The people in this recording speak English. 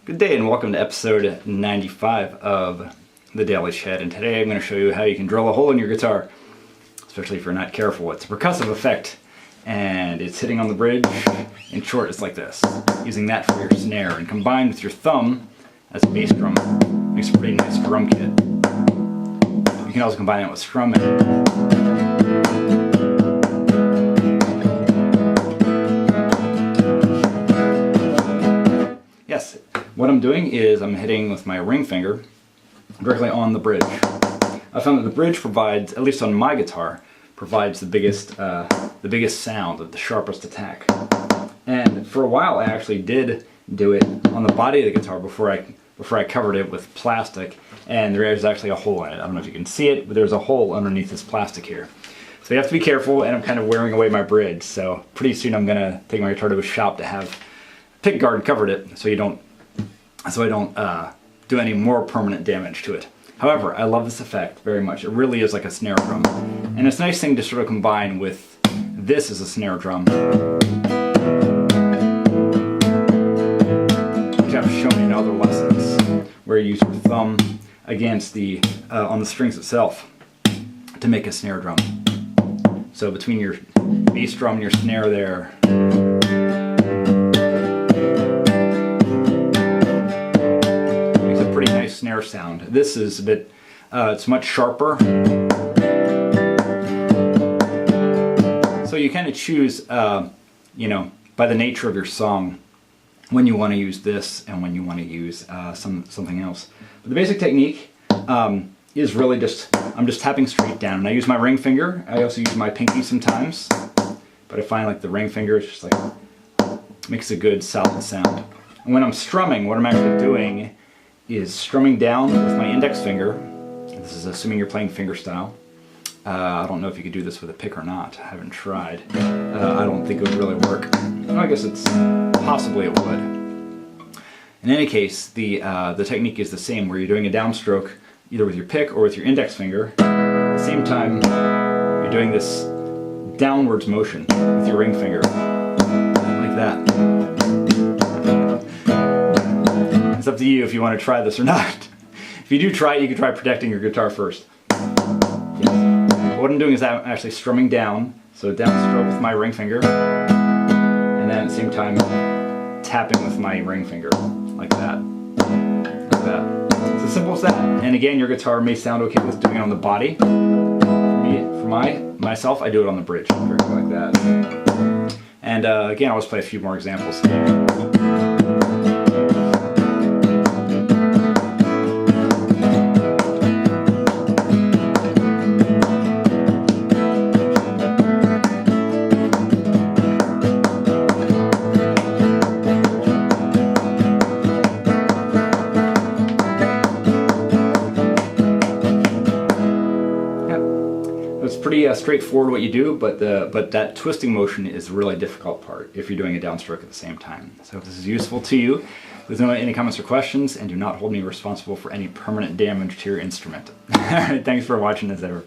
Good day and welcome to episode 95 of the Daily Shed, and today I'm going to show you how you can drill a hole in your guitar, especially if you're not careful. It's a percussive effect and it's hitting on the bridge. In short, it's like this, using that for your snare and combined with your thumb as a bass drum makes a pretty nice drum kit. You can also combine it with strumming. Yes, what I'm doing is I'm hitting with my ring finger directly on the bridge. I found that the bridge provides, at least on my guitar, provides the biggest sound, the sharpest attack. And for a while I actually did do it on the body of the guitar before I covered it with plastic, and there is actually a hole in it. I don't know if you can see it, but there's a hole underneath this plastic here. So you have to be careful, and I'm kind of wearing away my bridge, so pretty soon I'm going to take my guitar to a shop to have pick guard covered it so I don't do any more permanent damage to it. However, I love this effect very much. It really is like a snare drum, and it's a nice thing to sort of combine with this as a snare drum, which I've shown in other lessons, where you use your thumb against the on the strings itself to make a snare drum. So between your bass drum and your snare there, snare sound. This is a bit, it's much sharper. So you kind of choose, by the nature of your song, when you want to use this and when you want to use something else. But the basic technique is really I'm just tapping straight down. And I use my ring finger. I also use my pinky sometimes, but I find like the ring finger is just like makes a good solid sound. And when I'm strumming, what I'm actually doing is strumming down with my index finger. This is assuming you're playing fingerstyle. I don't know if you could do this with a pick or not. I haven't tried. I don't think it would really work. Well, I guess possibly it would. In any case, the technique is the same, where you're doing a downstroke either with your pick or with your index finger. At the same time, you're doing this downwards motion with your ring finger, like that. It's up to you if you want to try this or not. If you do try it, you can try protecting your guitar first. Yes. What I'm doing is I'm actually strumming down, so downstroke with my ring finger, and then at the same time tapping with my ring finger, like that. Like that. It's as simple as that. And again, your guitar may sound okay with doing it on the body. For myself, I do it on the bridge, directly like that. And again, I'll just play a few more examples. It's pretty straightforward what you do, but that twisting motion is the really difficult part if you're doing a downstroke at the same time. So if this is useful to you, please don't any comments or questions, and do not hold me responsible for any permanent damage to your instrument. Alright, thanks for watching as ever.